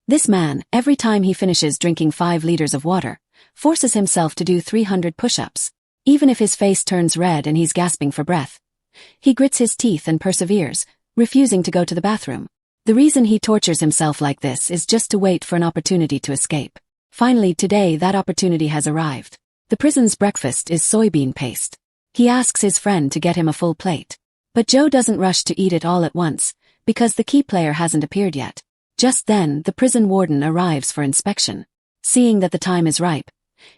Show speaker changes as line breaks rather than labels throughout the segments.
This man, every time he finishes drinking 5 liters of water, forces himself to do 300 push-ups. Even if his face turns red and he's gasping for breath, he grits his teeth and perseveres, refusing to go to the bathroom. The reason he tortures himself like this is just to wait for an opportunity to escape. Finally, today that opportunity has arrived. The prison's breakfast is soybean paste. He asks his friend to get him a full plate. But Joe doesn't rush to eat it all at once, because the key player hasn't appeared yet. Just then, the prison warden arrives for inspection. Seeing that the time is ripe,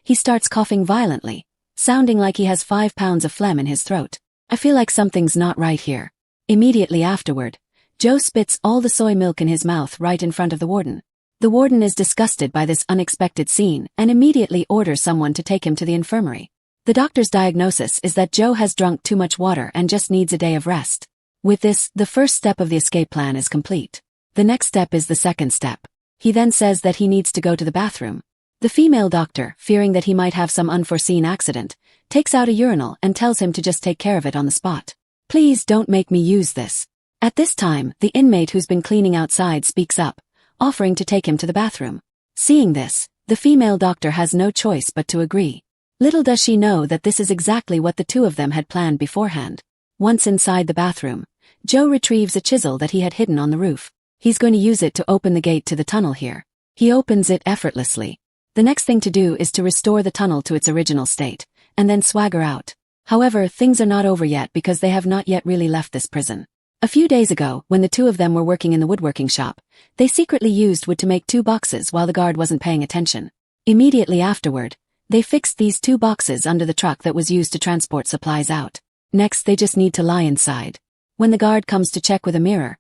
he starts coughing violently, sounding like he has 5 pounds of phlegm in his throat. I feel like something's not right here. Immediately afterward, Joe spits all the soy milk in his mouth right in front of the warden. The warden is disgusted by this unexpected scene and immediately orders someone to take him to the infirmary. The doctor's diagnosis is that Joe has drunk too much water and just needs a day of rest. With this, the first step of the escape plan is complete. The next step is the second step. He then says that he needs to go to the bathroom. The female doctor, fearing that he might have some unforeseen accident, takes out a urinal and tells him to just take care of it on the spot. Please don't make me use this. At this time, the inmate who's been cleaning outside speaks up, offering to take him to the bathroom. Seeing this, the female doctor has no choice but to agree. Little does she know that this is exactly what the two of them had planned beforehand. Once inside the bathroom, Joe retrieves a chisel that he had hidden on the roof. He's going to use it to open the gate to the tunnel here. He opens it effortlessly. The next thing to do is to restore the tunnel to its original state, and then swagger out. However, things are not over yet because they have not yet really left this prison. A few days ago, when the two of them were working in the woodworking shop, they secretly used wood to make 2 boxes while the guard wasn't paying attention. Immediately afterward, they fixed these 2 boxes under the truck that was used to transport supplies out. Next, they just need to lie inside. When the guard comes to check with a mirror,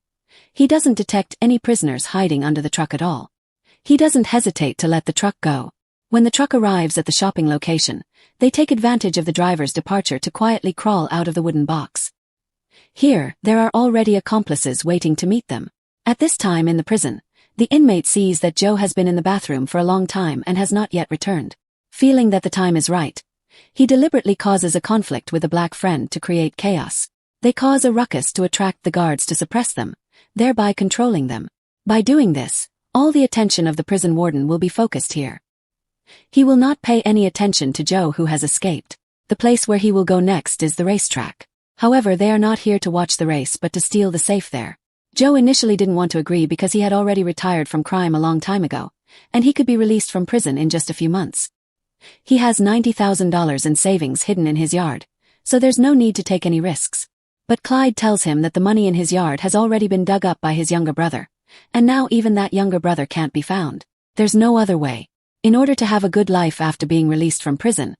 he doesn't detect any prisoners hiding under the truck at all. He doesn't hesitate to let the truck go. When the truck arrives at the shopping location, they take advantage of the driver's departure to quietly crawl out of the wooden box. Here, there are already accomplices waiting to meet them. At this time in the prison, the inmate sees that Joe has been in the bathroom for a long time and has not yet returned. Feeling that the time is right, he deliberately causes a conflict with a black friend to create chaos. They cause a ruckus to attract the guards to suppress them, thereby controlling them. By doing this, all the attention of the prison warden will be focused here. He will not pay any attention to Joe, who has escaped. The place where he will go next is the racetrack. However, they are not here to watch the race but to steal the safe there. Joe initially didn't want to agree because he had already retired from crime a long time ago, and he could be released from prison in just a few months. He has $90,000 in savings hidden in his yard, so there's no need to take any risks. But Clyde tells him that the money in his yard has already been dug up by his younger brother, and now even that younger brother can't be found. There's no other way. In order to have a good life after being released from prison,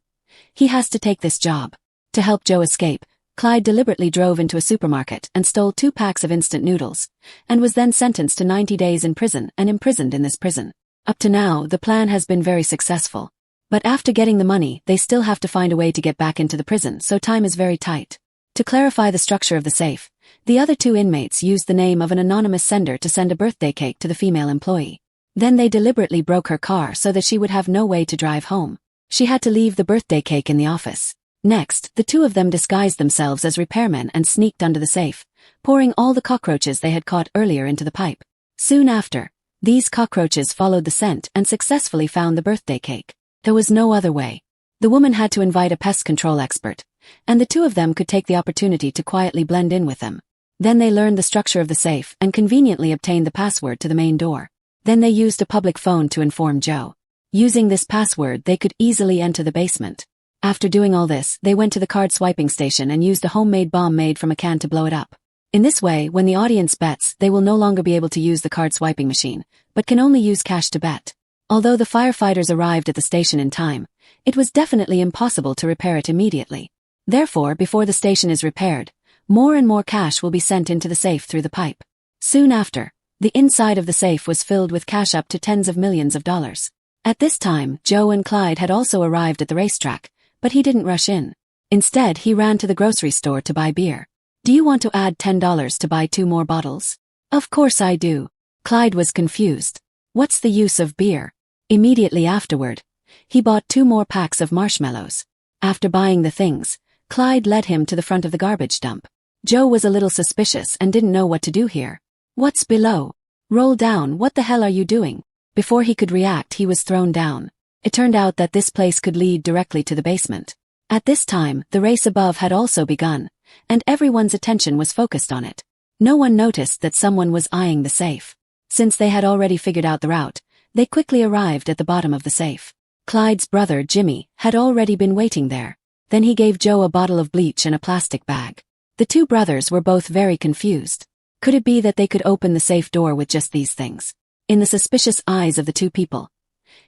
he has to take this job. To help Joe escape, Clyde deliberately drove into a supermarket and stole 2 packs of instant noodles, and was then sentenced to 90 days in prison and imprisoned in this prison. Up to now, the plan has been very successful. But after getting the money, they still have to find a way to get back into the prison, so time is very tight. To clarify the structure of the safe, the other 2 inmates used the name of an anonymous sender to send a birthday cake to the female employee. Then they deliberately broke her car so that she would have no way to drive home. She had to leave the birthday cake in the office. Next, the 2 of them disguised themselves as repairmen and sneaked under the safe, pouring all the cockroaches they had caught earlier into the pipe. Soon after, these cockroaches followed the scent and successfully found the birthday cake. There was no other way. The woman had to invite a pest control expert, and the 2 of them could take the opportunity to quietly blend in with them. Then they learned the structure of the safe and conveniently obtained the password to the main door. Then they used a public phone to inform Joe. Using this password, they could easily enter the basement. After doing all this, they went to the card swiping station and used a homemade bomb made from a can to blow it up. In this way, when the audience bets, they will no longer be able to use the card swiping machine, but can only use cash to bet. Although the firefighters arrived at the station in time, it was definitely impossible to repair it immediately. Therefore, before the station is repaired, more and more cash will be sent into the safe through the pipe. Soon after, the inside of the safe was filled with cash up to tens of millions of dollars. At this time, Joe and Clyde had also arrived at the racetrack, but he didn't rush in. Instead, he ran to the grocery store to buy beer. Do you want to add $10 to buy 2 more bottles? Of course I do. Clyde was confused. What's the use of beer? Immediately afterward, he bought 2 more packs of marshmallows. After buying the things, Clyde led him to the front of the garbage dump. Joe was a little suspicious and didn't know what to do here. What's below? Roll down, what the hell are you doing? Before he could react, he was thrown down. It turned out that this place could lead directly to the basement. At this time, the race above had also begun, and everyone's attention was focused on it. No one noticed that someone was eyeing the safe. Since they had already figured out the route, they quickly arrived at the bottom of the safe. Clyde's brother, Jimmy, had already been waiting there. Then he gave Joe a bottle of bleach and a plastic bag. The two brothers were both very confused. Could it be that they could open the safe door with just these things? In the suspicious eyes of the two people,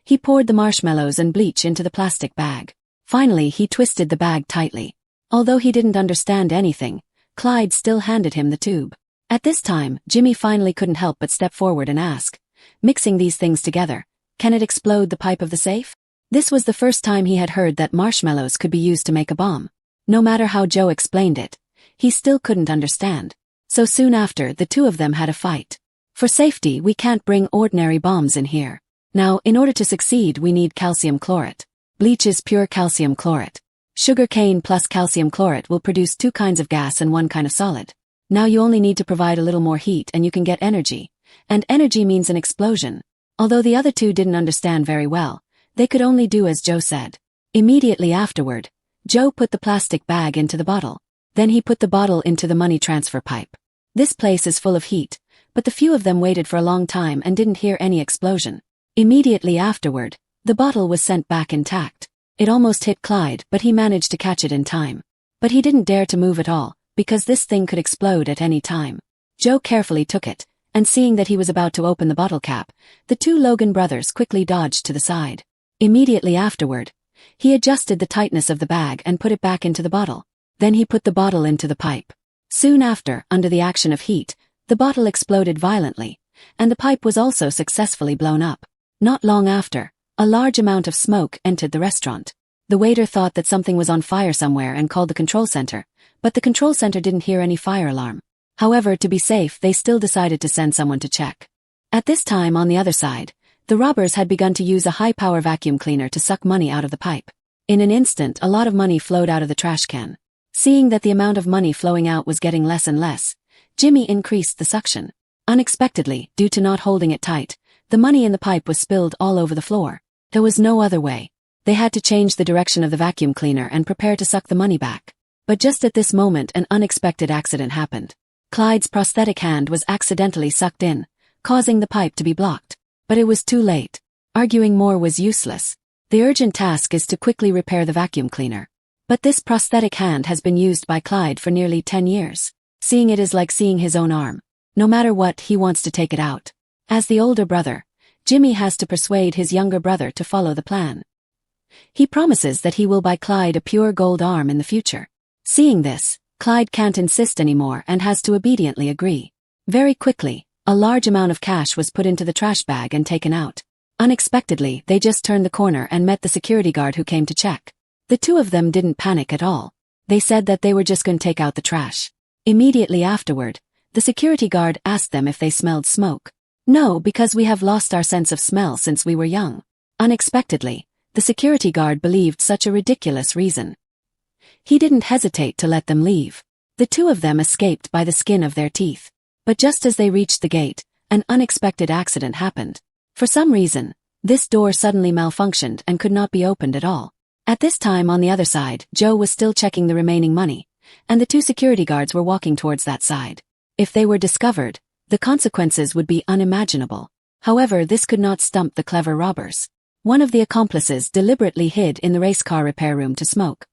he poured the marshmallows and bleach into the plastic bag. Finally, he twisted the bag tightly. Although he didn't understand anything, Clyde still handed him the tube. At this time, Jimmy finally couldn't help but step forward and ask, "Mixing these things together, can it explode the pipe of the safe?" This was the first time he had heard that marshmallows could be used to make a bomb. No matter how Joe explained it, he still couldn't understand. So soon after, the two of them had a fight. "For safety, we can't bring ordinary bombs in here. Now, in order to succeed, we need calcium chlorate. Bleach is pure calcium chlorate. Sugar cane plus calcium chlorate will produce two kinds of gas and one kind of solid. Now you only need to provide a little more heat and you can get energy. And energy means an explosion." Although the other two didn't understand very well, they could only do as Joe said. Immediately afterward, Joe put the plastic bag into the bottle. Then he put the bottle into the money transfer pipe. This place is full of heat, but the few of them waited for a long time and didn't hear any explosion. Immediately afterward, the bottle was sent back intact. It almost hit Clyde, but he managed to catch it in time. But he didn't dare to move at all, because this thing could explode at any time. Joe carefully took it, and seeing that he was about to open the bottle cap, the two Logan brothers quickly dodged to the side. Immediately afterward, he adjusted the tightness of the bag and put it back into the bottle. Then he put the bottle into the pipe. Soon after, under the action of heat, the bottle exploded violently, and the pipe was also successfully blown up. Not long after, a large amount of smoke entered the restaurant. The waiter thought that something was on fire somewhere and called the control center, but the control center didn't hear any fire alarm. However, to be safe, they still decided to send someone to check. At this time, on the other side, the robbers had begun to use a high-power vacuum cleaner to suck money out of the pipe. In an instant, a lot of money flowed out of the trash can. Seeing that the amount of money flowing out was getting less and less, Jimmy increased the suction. Unexpectedly, due to not holding it tight, the money in the pipe was spilled all over the floor. There was no other way. They had to change the direction of the vacuum cleaner and prepare to suck the money back. But just at this moment, an unexpected accident happened. Clyde's prosthetic hand was accidentally sucked in, causing the pipe to be blocked. But it was too late. Arguing more was useless. The urgent task is to quickly repair the vacuum cleaner. But this prosthetic hand has been used by Clyde for nearly 10 years. Seeing it is like seeing his own arm. No matter what, he wants to take it out. As the older brother, Jimmy has to persuade his younger brother to follow the plan. He promises that he will buy Clyde a pure gold arm in the future. Seeing this, Clyde can't insist anymore and has to obediently agree. Very quickly, a large amount of cash was put into the trash bag and taken out. Unexpectedly, they just turned the corner and met the security guard who came to check. The two of them didn't panic at all. They said that they were just going to take out the trash. Immediately afterward, the security guard asked them if they smelled smoke. "No, because we have lost our sense of smell since we were young." Unexpectedly, the security guard believed such a ridiculous reason. He didn't hesitate to let them leave. The two of them escaped by the skin of their teeth. But just as they reached the gate, an unexpected accident happened. For some reason, this door suddenly malfunctioned and could not be opened at all. At this time, on the other side, Joe was still checking the remaining money, and the two security guards were walking towards that side. If they were discovered, the consequences would be unimaginable. However, this could not stump the clever robbers. One of the accomplices deliberately hid in the race car repair room to smoke.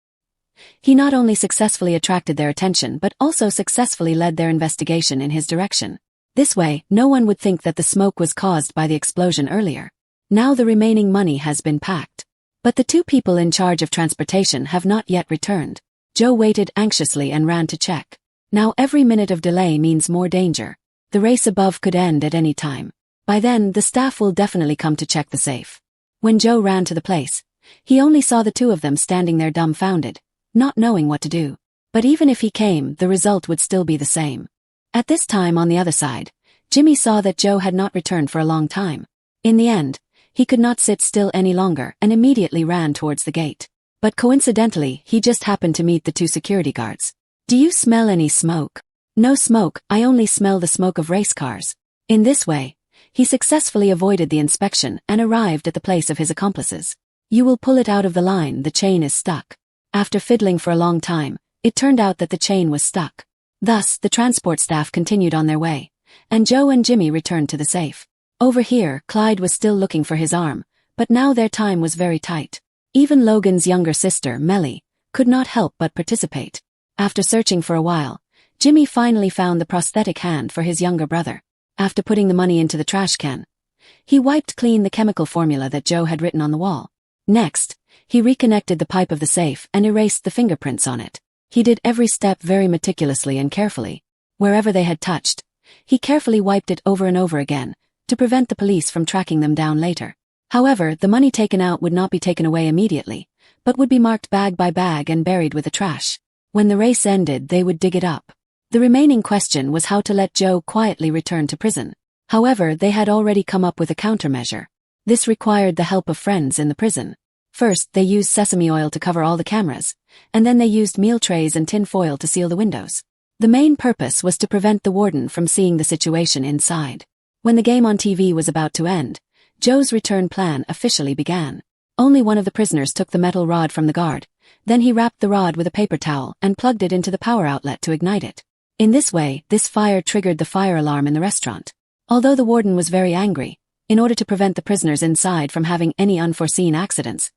He not only successfully attracted their attention but also successfully led their investigation in his direction. This way, no one would think that the smoke was caused by the explosion earlier. Now the remaining money has been packed. But the two people in charge of transportation have not yet returned. Joe waited anxiously and ran to check. Now every minute of delay means more danger. The race above could end at any time. By then, the staff will definitely come to check the safe. When Joe ran to the place, he only saw the two of them standing there dumbfounded, not knowing what to do. But even if he came, the result would still be the same. At this time, on the other side, Jimmy saw that Joe had not returned for a long time. In the end, he could not sit still any longer and immediately ran towards the gate. But coincidentally, he just happened to meet the two security guards. "Do you smell any smoke?" "No smoke, I only smell the smoke of race cars." In this way, He successfully avoided the inspection and arrived at the place of his accomplices. "You will pull it out of the line, the chain is stuck." After fiddling for a long time, it turned out that the chain was stuck. Thus, the transport staff continued on their way, and Joe and Jimmy returned to the safe. Over here, Clyde was still looking for his arm, but now their time was very tight. Even Logan's younger sister, Melly, could not help but participate. After searching for a while, Jimmy finally found the prosthetic hand for his younger brother. After putting the money into the trash can, he wiped clean the chemical formula that Joe had written on the wall. Next, he reconnected the pipe of the safe and erased the fingerprints on it. He did every step very meticulously and carefully. Wherever they had touched, he carefully wiped it over and over again, to prevent the police from tracking them down later. However, the money taken out would not be taken away immediately, but would be marked bag by bag and buried with the trash. When the race ended, they would dig it up. The remaining question was how to let Joe quietly return to prison. However, they had already come up with a countermeasure. This required the help of friends in the prison. First, they used sesame oil to cover all the cameras, and then they used meal trays and tin foil to seal the windows. The main purpose was to prevent the warden from seeing the situation inside. When the game on TV was about to end, Joe's return plan officially began. Only one of the prisoners took the metal rod from the guard. Then he wrapped the rod with a paper towel and plugged it into the power outlet to ignite it. In this way, this fire triggered the fire alarm in the restaurant. Although the warden was very angry, in order to prevent the prisoners inside from having any unforeseen accidents,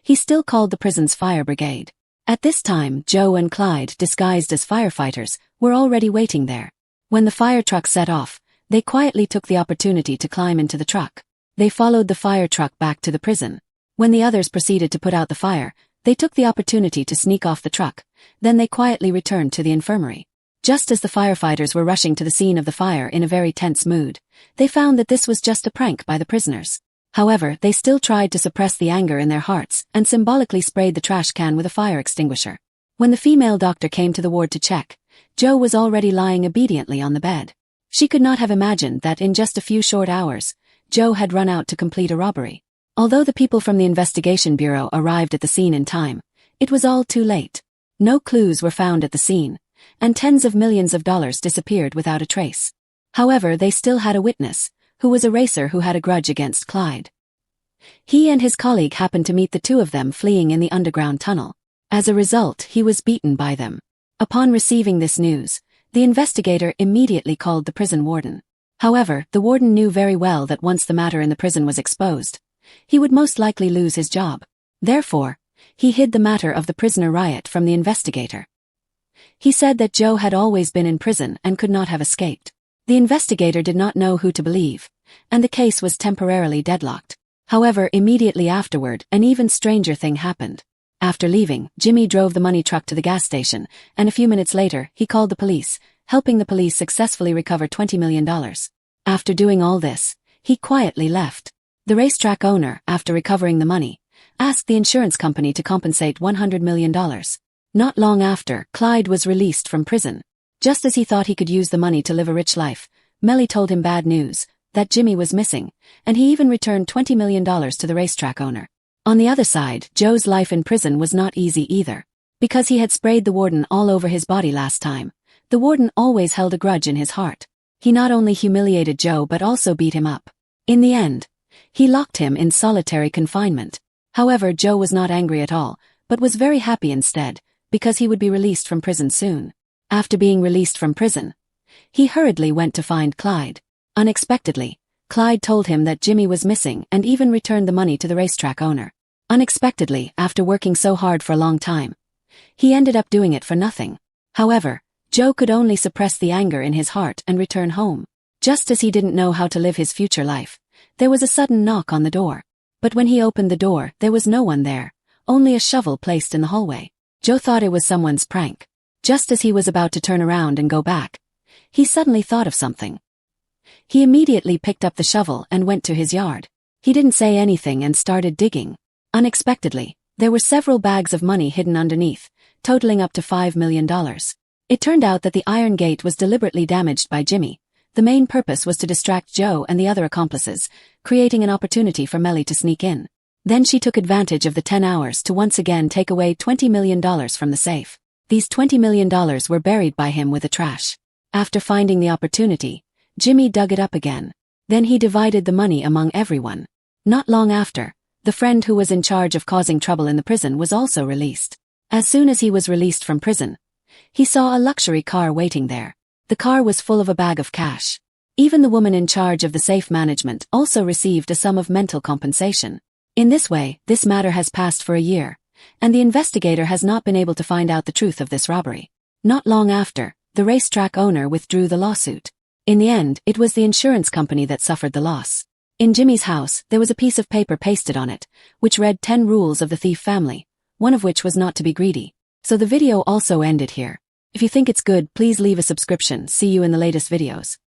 he still called the prison's fire brigade. At this time, Joe and Clyde, disguised as firefighters, were already waiting there. When the fire truck set off, they quietly took the opportunity to climb into the truck. They followed the fire truck back to the prison. When the others proceeded to put out the fire, they took the opportunity to sneak off the truck. Then they quietly returned to the infirmary. Just as the firefighters were rushing to the scene of the fire in a very tense mood, they found that this was just a prank by the prisoners. However, they still tried to suppress the anger in their hearts and symbolically sprayed the trash can with a fire extinguisher. When the female doctor came to the ward to check, Joe was already lying obediently on the bed. She could not have imagined that in just a few short hours, Joe had run out to complete a robbery. Although the people from the investigation bureau arrived at the scene in time, it was all too late. No clues were found at the scene, and tens of millions of dollars disappeared without a trace. However, they still had a witness, who was a racer who had a grudge against Clyde. He and his colleague happened to meet the two of them fleeing in the underground tunnel. As a result, he was beaten by them. Upon receiving this news, the investigator immediately called the prison warden. However, the warden knew very well that once the matter in the prison was exposed, he would most likely lose his job. Therefore, he hid the matter of the prisoner riot from the investigator. He said that Joe had always been in prison and could not have escaped. The investigator did not know who to believe, and the case was temporarily deadlocked. However, immediately afterward, an even stranger thing happened. After leaving, Jimmy drove the money truck to the gas station, and a few minutes later, he called the police, helping the police successfully recover $20 million. After doing all this, he quietly left. The racetrack owner, after recovering the money, asked the insurance company to compensate $100 million. Not long after, Clyde was released from prison. Just as he thought he could use the money to live a rich life, Melly told him bad news, that Jimmy was missing, and he even returned $20 million to the racetrack owner. On the other side, Joe's life in prison was not easy either. Because he had sprayed the warden all over his body last time, the warden always held a grudge in his heart. He not only humiliated Joe but also beat him up. In the end, he locked him in solitary confinement. However, Joe was not angry at all, but was very happy instead, because he would be released from prison soon. After being released from prison, he hurriedly went to find Clyde. Unexpectedly, Clyde told him that Jimmy was missing and even returned the money to the racetrack owner. Unexpectedly, after working so hard for a long time, he ended up doing it for nothing. However, Joe could only suppress the anger in his heart and return home. Just as he didn't know how to live his future life, there was a sudden knock on the door. But when he opened the door, there was no one there, only a shovel placed in the hallway. Joe thought it was someone's prank. Just as he was about to turn around and go back, he suddenly thought of something. He immediately picked up the shovel and went to his yard. He didn't say anything and started digging. Unexpectedly, there were several bags of money hidden underneath, totaling up to $5 million. It turned out that the iron gate was deliberately damaged by Jimmy. The main purpose was to distract Joe and the other accomplices, creating an opportunity for Melly to sneak in. Then she took advantage of the 10 hours to once again take away $20 million from the safe. These $20 million were buried by him with the trash. After finding the opportunity, Jimmy dug it up again. Then he divided the money among everyone. Not long after, the friend who was in charge of causing trouble in the prison was also released. As soon as he was released from prison, he saw a luxury car waiting there. The car was full of a bag of cash. Even the woman in charge of the safe management also received a sum of mental compensation. In this way, this matter has passed for a year, and the investigator has not been able to find out the truth of this robbery. Not long after, the racetrack owner withdrew the lawsuit. In the end, it was the insurance company that suffered the loss. In Jimmy's house, there was a piece of paper pasted on it, which read 10 rules of the thief family, one of which was not to be greedy. So the video also ended here. If you think it's good, please leave a subscription. See you in the latest videos.